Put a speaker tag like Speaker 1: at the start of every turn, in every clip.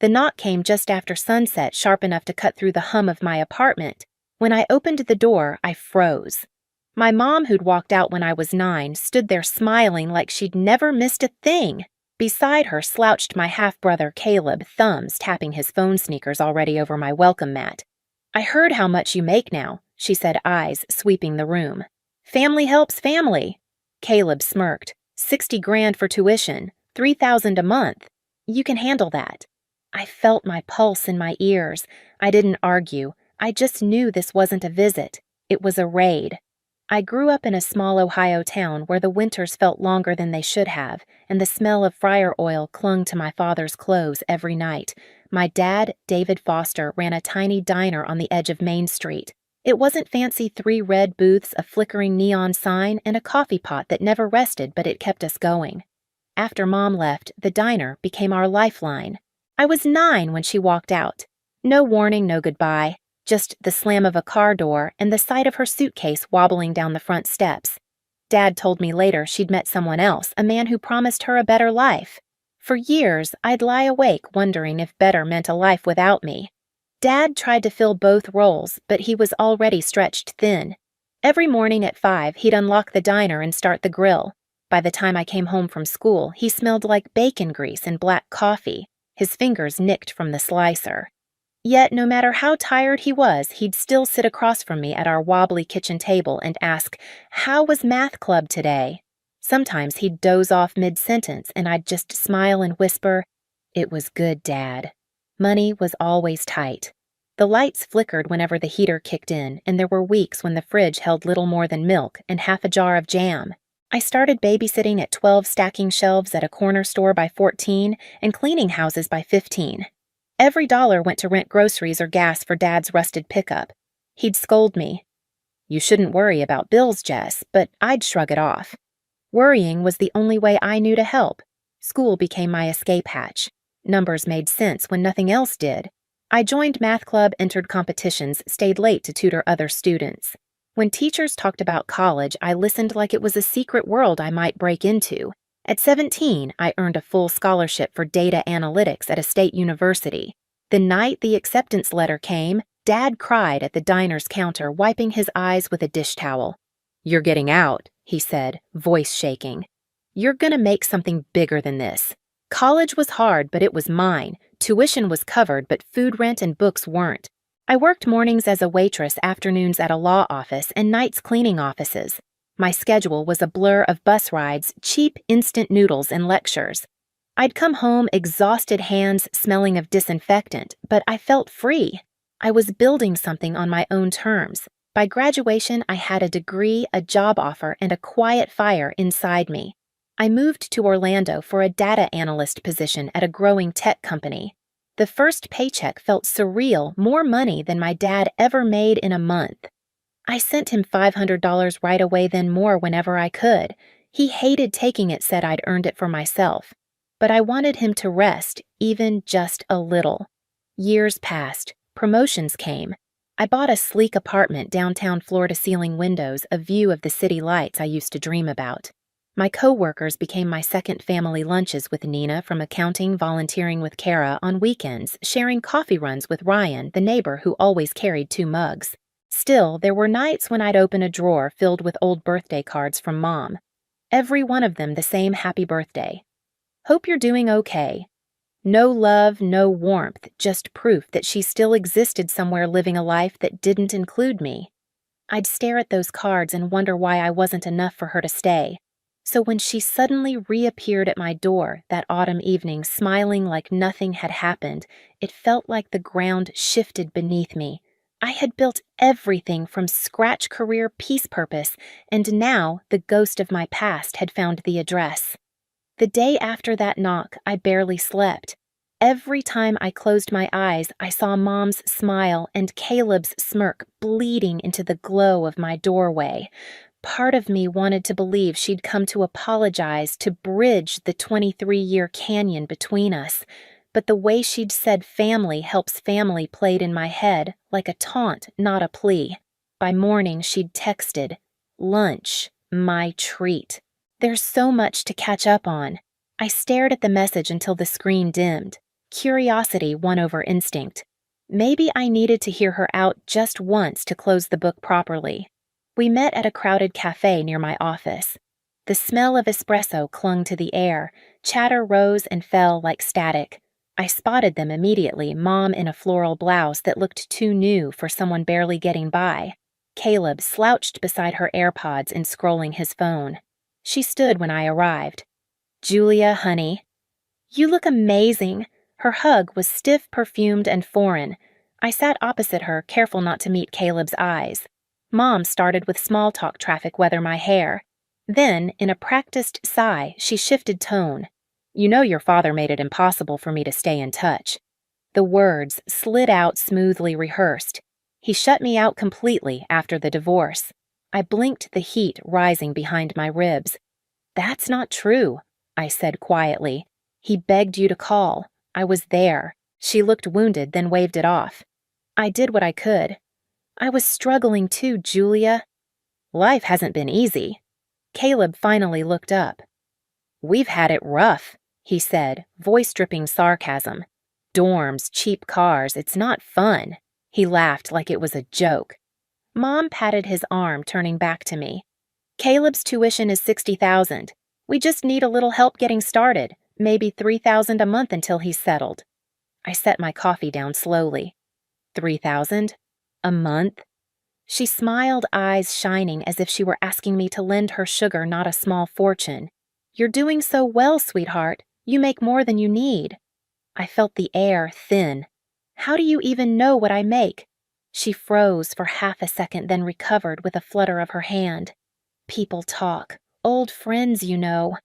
Speaker 1: The knock came just after sunset, sharp enough to cut through the hum of my apartment. When I opened the door, I froze. My mom, who'd walked out when I was 9, stood there smiling like she'd never missed a thing. Beside her slouched my half-brother Caleb, thumbs tapping his phone sneakers already over my welcome mat. "I heard how much you make now," she said, eyes sweeping the room. "Family helps family." Caleb smirked. 60 grand for tuition, 3,000 a month. You can handle that." I felt my pulse in my ears. I didn't argue. I just knew this wasn't a visit. It was a raid. I grew up in a small Ohio town where the winters felt longer than they should have, and the smell of fryer oil clung to my father's clothes every night. My dad, David Foster, ran a tiny diner on the edge of Main Street. It wasn't fancy 3 red booths, a flickering neon sign, and a coffee pot that never rested, but it kept us going. After Mom left, the diner became our lifeline. I was 9 when she walked out. No warning, no goodbye. Just the slam of a car door and the sight of her suitcase wobbling down the front steps. Dad told me later she'd met someone else, a man who promised her a better life. For years, I'd lie awake wondering if better meant a life without me. Dad tried to fill both roles, but he was already stretched thin. Every morning at 5, he'd unlock the diner and start the grill. By the time I came home from school, he smelled like bacon grease and black coffee, his fingers nicked from the slicer. Yet, no matter how tired he was, he'd still sit across from me at our wobbly kitchen table and ask, "How was math club today?" Sometimes he'd doze off mid-sentence and I'd just smile and whisper, "It was good, Dad." Money was always tight. The lights flickered whenever the heater kicked in, and there were weeks when the fridge held little more than milk and half a jar of jam. I started babysitting at 12, stacking shelves at a corner store by 14, and cleaning houses by 15. Every dollar went to rent groceries or gas for Dad's rusted pickup. He'd scold me. "You shouldn't worry about bills, Jess," but I'd shrug it off. Worrying was the only way I knew to help. School became my escape hatch. Numbers made sense when nothing else did. I joined math club, entered competitions, stayed late to tutor other students. When teachers talked about college, I listened like it was a secret world I might break into. At 17, I earned a full scholarship for data analytics at a state university. The night the acceptance letter came, Dad cried at the diner's counter, wiping his eyes with a dish towel. "You're getting out," he said, voice shaking. "You're gonna make something bigger than this." College was hard, but it was mine. Tuition was covered, but food rent and books weren't. I worked mornings as a waitress, afternoons at a law office, and nights cleaning offices. My schedule was a blur of bus rides, cheap instant noodles, and lectures. I'd come home, exhausted hands smelling of disinfectant, but I felt free. I was building something on my own terms. By graduation, I had a degree, a job offer, and a quiet fire inside me. I moved to Orlando for a data analyst position at a growing tech company. The first paycheck felt surreal, more money than my dad ever made in a month. I sent him $500 right away, then more whenever I could. He hated taking it, said I'd earned it for myself. But I wanted him to rest, even just a little. Years passed. Promotions came. I bought a sleek apartment, downtown floor-to-ceiling windows, a view of the city lights I used to dream about. My co-workers became my second family lunches with Nina from accounting, volunteering with Kara on weekends, sharing coffee runs with Ryan, the neighbor who always carried 2 mugs. Still, there were nights when I'd open a drawer filled with old birthday cards from Mom. Every one of them the same happy birthday. "Hope you're doing okay." No love, no warmth, just proof that she still existed somewhere living a life that didn't include me. I'd stare at those cards and wonder why I wasn't enough for her to stay. So when she suddenly reappeared at my door that autumn evening, smiling like nothing had happened, it felt like the ground shifted beneath me. I had built everything from scratch, career, peace, purpose, and now the ghost of my past had found the address. The day after that knock, I barely slept. Every time I closed my eyes, I saw Mom's smile and Caleb's smirk bleeding into the glow of my doorway. Part of me wanted to believe she'd come to apologize, to bridge the 23-year canyon between us, but the way she'd said family helps family played in my head like a taunt, not a plea. By morning, she'd texted, "Lunch, my treat." There's so much to catch up on. I stared at the message until the screen dimmed. Curiosity won over instinct. Maybe I needed to hear her out just once to close the book properly. We met at a crowded cafe near my office. The smell of espresso clung to the air, chatter rose and fell like static. I spotted them immediately, Mom in a floral blouse that looked too new for someone barely getting by. Caleb slouched beside her AirPods and scrolling his phone. She stood when I arrived. "Julia, honey." "You look amazing." Her hug was stiff, perfumed, and foreign. I sat opposite her, careful not to meet Caleb's eyes. Mom started with small talk traffic weather my hair. Then, in a practiced sigh, she shifted tone. "You know your father made it impossible for me to stay in touch." The words slid out smoothly rehearsed. He shut me out completely after the divorce. I blinked, the heat rising behind my ribs. "That's not true," I said quietly. "He begged you to call. I was there." She looked wounded, then waved it off. "I did what I could." "I was struggling too, Julia." "Life hasn't been easy." Caleb finally looked up. "We've had it rough," he said, voice dripping sarcasm. "Dorms, cheap cars, it's not fun." He laughed like it was a joke. Mom patted his arm, turning back to me. "Caleb's tuition is $60,000. We just need a little help getting started, maybe $3,000 a month until he's settled." I set my coffee down slowly. $3,000? A month? She smiled, eyes shining as if she were asking me to lend her sugar, not a small fortune. "You're doing so well, sweetheart. You make more than you need." I felt the air thin. "How do you even know what I make?" She froze for half a second, then recovered with a flutter of her hand. "People talk. Old friends, you know."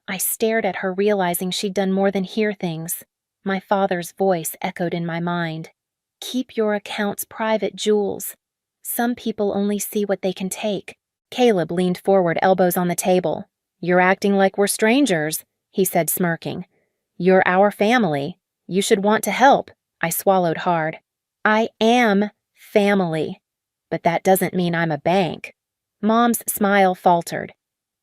Speaker 1: I stared at her, realizing she'd done more than hear things. My father's voice echoed in my mind. "Keep your accounts private, Jules. Some people only see what they can take." Caleb leaned forward, elbows on the table. "You're acting like we're strangers," he said, smirking. "You're our family. You should want to help." I swallowed hard. "I am family, but that doesn't mean I'm a bank." Mom's smile faltered.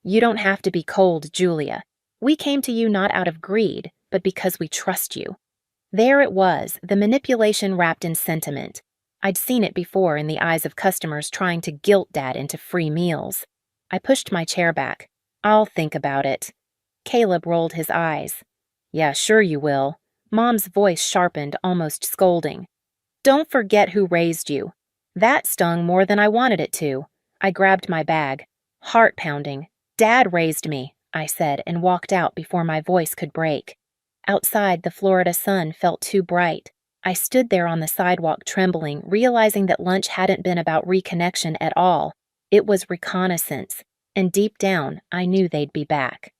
Speaker 1: "You don't have to be cold, Julia. We came to you not out of greed, but because we trust you." There it was, the manipulation wrapped in sentiment. I'd seen it before in the eyes of customers trying to guilt Dad into free meals. I pushed my chair back. "I'll think about it." Caleb rolled his eyes. "Yeah, sure you will." Mom's voice sharpened, almost scolding. "Don't forget who raised you." That stung more than I wanted it to. I grabbed my bag. Heart pounding. "Dad raised me," I said, and walked out before my voice could break. Outside, the Florida sun felt too bright. I stood there on the sidewalk trembling, realizing that lunch hadn't been about reconnection at all. It was reconnaissance, and deep down, I knew they'd be back.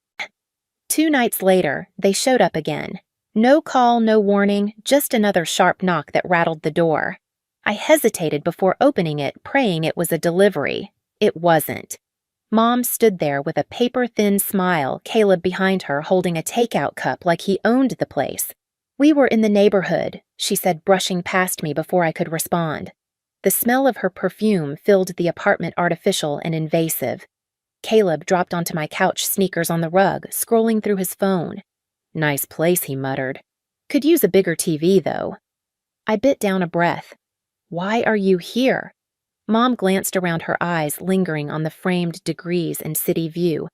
Speaker 1: 2 nights later, they showed up again. No call, no warning, just another sharp knock that rattled the door. I hesitated before opening it, praying it was a delivery. It wasn't. Mom stood there with a paper-thin smile, Caleb behind her holding a takeout cup like he owned the place. "We were in the neighborhood," she said, brushing past me before I could respond. The smell of her perfume filled the apartment, artificial and invasive. Caleb dropped onto my couch, sneakers on the rug, scrolling through his phone. "Nice place," he muttered. "Could use a bigger TV, though." I bit down a breath. "Why are you here?" Mom glanced around, her eyes lingering on the framed degrees and city view.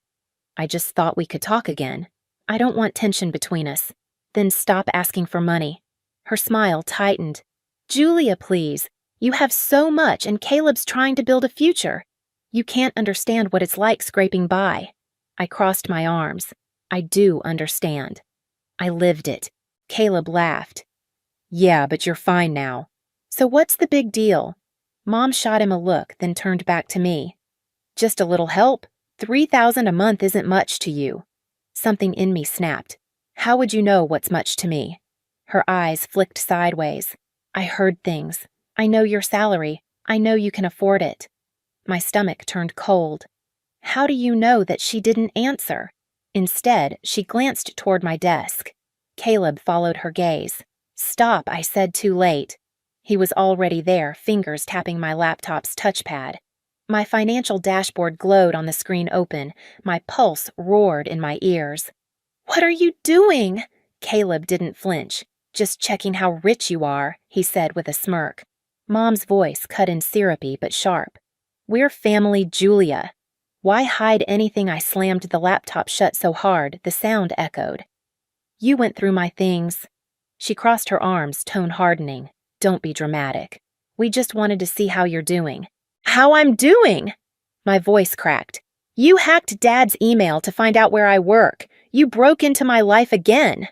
Speaker 1: "I just thought we could talk again. I don't want tension between us." "Then stop asking for money." Her smile tightened. "Julia, please. You have so much, and Caleb's trying to build a future. You can't understand what it's like scraping by." I crossed my arms. "I do understand. I lived it." Caleb laughed. "Yeah, but you're fine now." "So what's the big deal?" Mom shot him a look, then turned back to me. "Just a little help. $3,000 a month isn't much to you." Something in me snapped. "How would you know what's much to me?" Her eyes flicked sideways. "I heard things. I know your salary. I know you can afford it." My stomach turned cold. How do you know that she didn't answer? Instead, she glanced toward my desk. Caleb followed her gaze. "Stop," I said, too late. He was already there, fingers tapping my laptop's touchpad. My financial dashboard glowed on the screen open. My pulse roared in my ears. "What are you doing?" Caleb didn't flinch. Just checking how rich you are, he said with a smirk. Mom's voice cut in syrupy but sharp. We're family Julia. Why hide anything? I slammed the laptop shut so hard the sound echoed. You went through my things. She crossed her arms, tone hardening. Don't be dramatic. We just wanted to see how you're doing. How I'm doing? My voice cracked. You hacked Dad's email to find out where I work. You broke into my life again.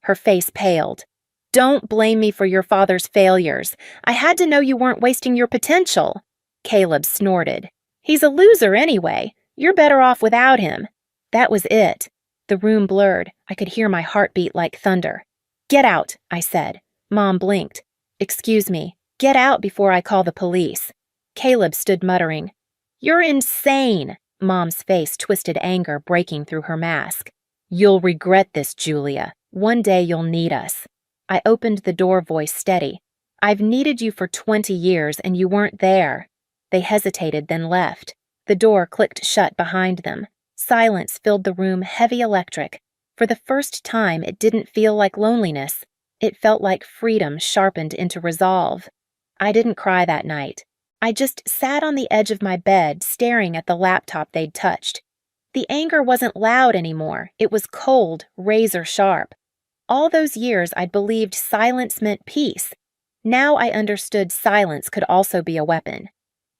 Speaker 1: Her face paled. Don't blame me for your father's failures. I had to know you weren't wasting your potential. Caleb snorted. He's a loser anyway. You're better off without him. That was it. The room blurred. I could hear my heartbeat like thunder. Get out, I said. Mom blinked. Excuse me. Get out before I call the police. Caleb stood muttering. You're insane. Mom's face twisted, anger breaking through her mask. You'll regret this, Julia. One day you'll need us. I opened the door, voice steady. I've needed you for 20 years and you weren't there. They hesitated, then left. The door clicked shut behind them. Silence filled the room, heavy electric. For the first time, it didn't feel like loneliness. It felt like freedom sharpened into resolve. I didn't cry that night. I just sat on the edge of my bed, staring at the laptop they'd touched. The anger wasn't loud anymore. It was cold, razor sharp. All those years I'd believed silence meant peace. Now I understood silence could also be a weapon.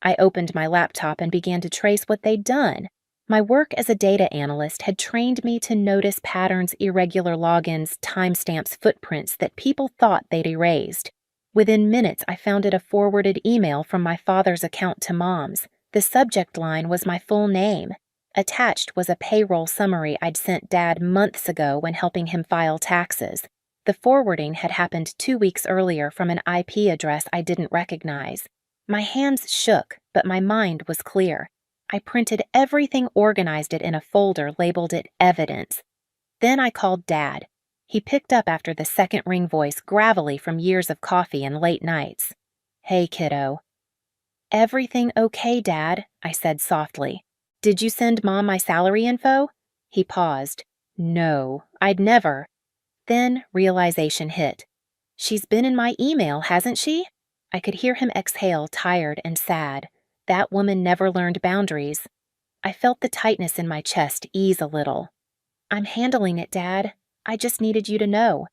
Speaker 1: I opened my laptop and began to trace what they'd done. My work as a data analyst had trained me to notice patterns, irregular logins, timestamps, footprints that people thought they'd erased. Within minutes, I found a forwarded email from my father's account to Mom's. The subject line was my full name. Attached was a payroll summary I'd sent Dad months ago when helping him file taxes. The forwarding had happened 2 weeks earlier from an IP address I didn't recognize. My hands shook, but my mind was clear. I printed everything, organized it in a folder, labeled it evidence. Then I called Dad. He picked up after the second ring, voice gravelly from years of coffee and late nights. Hey, kiddo. Everything okay, Dad? I said softly. Did you send Mom my salary info? He paused. No, I'd never. Then realization hit. She's been in my email, hasn't she? I could hear him exhale, tired and sad. That woman never learned boundaries. I felt the tightness in my chest ease a little. I'm handling it, Dad. I just needed you to know.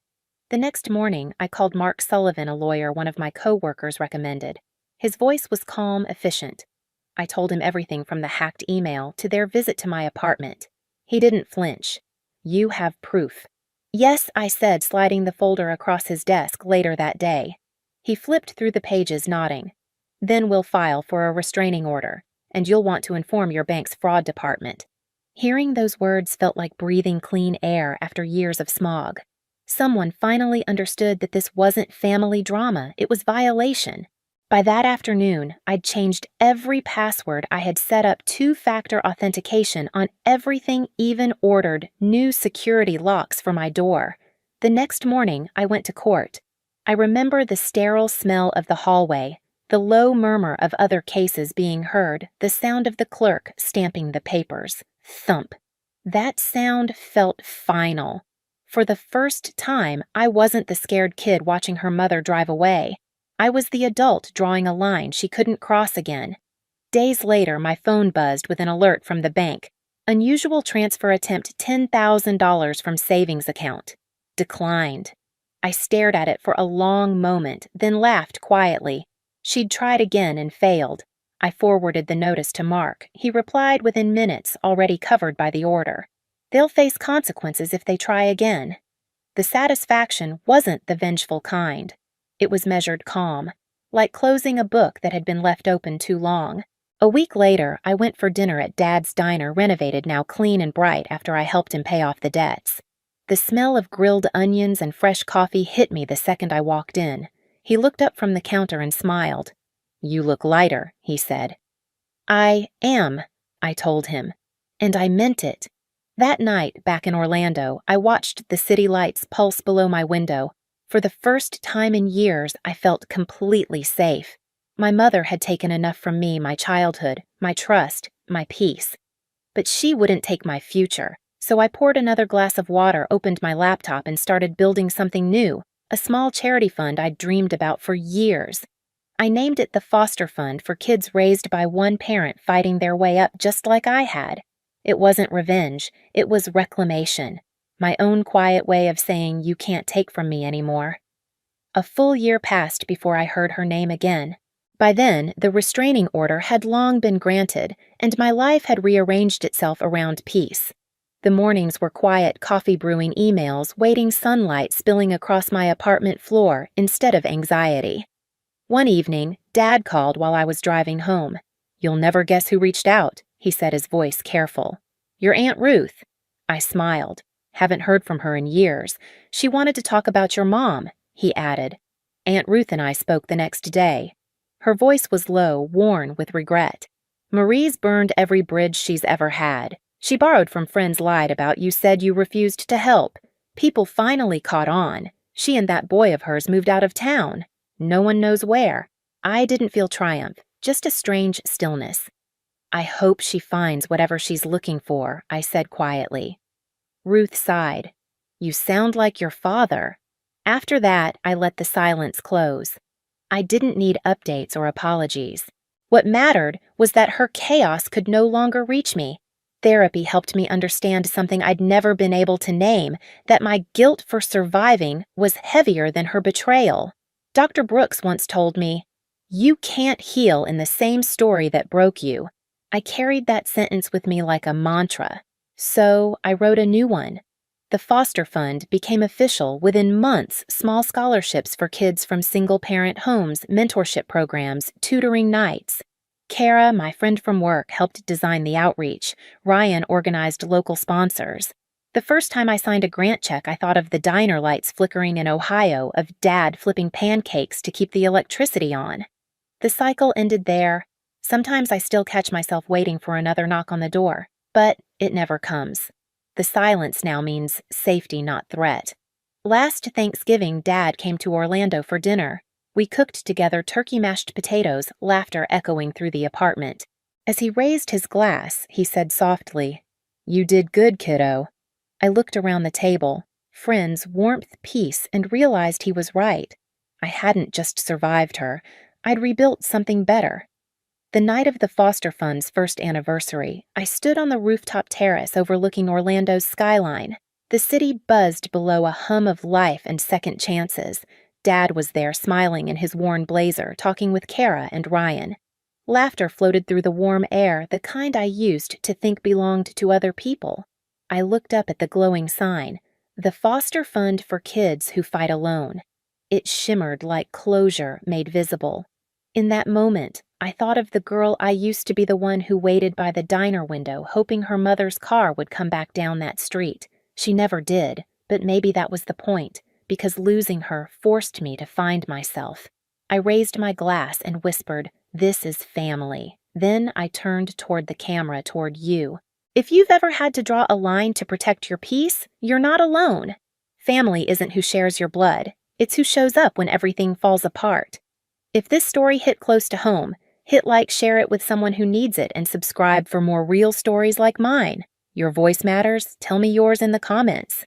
Speaker 1: The next morning, I called Mark Sullivan, a lawyer one of my co-workers recommended. His voice was calm, efficient. I told him everything from the hacked email to their visit to my apartment. He didn't flinch. You have proof. Yes, I said, sliding the folder across his desk later that day. He flipped through the pages, nodding. Then we'll file for a restraining order, and you'll want to inform your bank's fraud department. Hearing those words felt like breathing clean air after years of smog. Someone finally understood that this wasn't family drama, it was violation. By that afternoon, I'd changed every password. I had set up 2-factor authentication on everything, even ordered new security locks for my door. The next morning, I went to court. I remember the sterile smell of the hallway, the low murmur of other cases being heard, the sound of the clerk stamping the papers. Thump. That sound felt final. For the first time, I wasn't the scared kid watching her mother drive away. I was the adult drawing a line she couldn't cross again. Days later, my phone buzzed with an alert from the bank. Unusual transfer attempt, $10,000 from savings account. Declined. I stared at it for a long moment, then laughed quietly. She'd tried again and failed. I forwarded the notice to Mark. He replied within minutes, already covered by the order. They'll face consequences if they try again. The satisfaction wasn't the vengeful kind. It was measured calm, like closing a book that had been left open too long. A week later, I went for dinner at Dad's diner, renovated, now clean and bright after I helped him pay off the debts. The smell of grilled onions and fresh coffee hit me the second I walked in. He looked up from the counter and smiled. You look lighter, he said. I am, I told him. And I meant it. That night, back in Orlando, I watched the city lights pulse below my window. For the first time in years, I felt completely safe. My mother had taken enough from me, my childhood, my trust, my peace. But she wouldn't take my future, so I poured another glass of water, opened my laptop, and started building something new, a small charity fund I'd dreamed about for years. I named it the Foster Fund for kids raised by one parent fighting their way up just like I had. It wasn't revenge, it was reclamation. My own quiet way of saying you can't take from me anymore. A full year passed before I heard her name again. By then, the restraining order had long been granted, and my life had rearranged itself around peace. The mornings were quiet coffee brewing emails waiting sunlight spilling across my apartment floor instead of anxiety. One evening, Dad called while I was driving home. "You'll never guess who reached out," he said, his voice careful. "Your Aunt Ruth." I smiled. "Haven't heard from her in years. She wanted to talk about your mom," he added. Aunt Ruth and I spoke the next day. Her voice was low, worn with regret. "Marie's burned every bridge she's ever had. She borrowed from friends, lied about you, said you refused to help. People finally caught on. She and that boy of hers moved out of town. No one knows where." I didn't feel triumph, just a strange stillness. "I hope she finds whatever she's looking for," I said quietly. Ruth sighed. "You sound like your father." After that, I let the silence close. I didn't need updates or apologies. What mattered was that her chaos could no longer reach me. Therapy helped me understand something I'd never been able to name, that my guilt for surviving was heavier than her betrayal. Dr. Brooks once told me, "You can't heal in the same story that broke you." I carried that sentence with me like a mantra. So I wrote a new one. The Foster Fund became official within months. Small scholarships for kids from single-parent homes, mentorship programs, tutoring nights. Kara, my friend from work, helped design the outreach. Ryan organized local sponsors. The first time I signed a grant check, I thought of the diner lights flickering in Ohio, of Dad flipping pancakes to keep the electricity on. The cycle ended there. Sometimes I still catch myself waiting for another knock on the door, but it never comes. The silence now means safety, not threat. Last Thanksgiving, Dad came to Orlando for dinner. We cooked together turkey mashed potatoes, laughter echoing through the apartment. As he raised his glass, he said softly, "You did good, kiddo." I looked around the table, friends, warmth, peace, and realized he was right. I hadn't just survived her. I'd rebuilt something better. The night of the Foster Fund's first anniversary, I stood on the rooftop terrace overlooking Orlando's skyline. The city buzzed below a hum of life and second chances. Dad was there smiling in his worn blazer, talking with Kara and Ryan. Laughter floated through the warm air, the kind I used to think belonged to other people. I looked up at the glowing sign, the Foster Fund for Kids Who Fight Alone. It shimmered like closure made visible. In that moment, I thought of the girl I used to be, the one who waited by the diner window, hoping her mother's car would come back down that street. She never did, but maybe that was the point, because losing her forced me to find myself. I raised my glass and whispered, "This is family." Then I turned toward the camera, toward you. If you've ever had to draw a line to protect your peace, you're not alone. Family isn't who shares your blood. It's who shows up when everything falls apart. If this story hit close to home, hit like, share it with someone who needs it, and subscribe for more real stories like mine. Your voice matters. Tell me yours in the comments.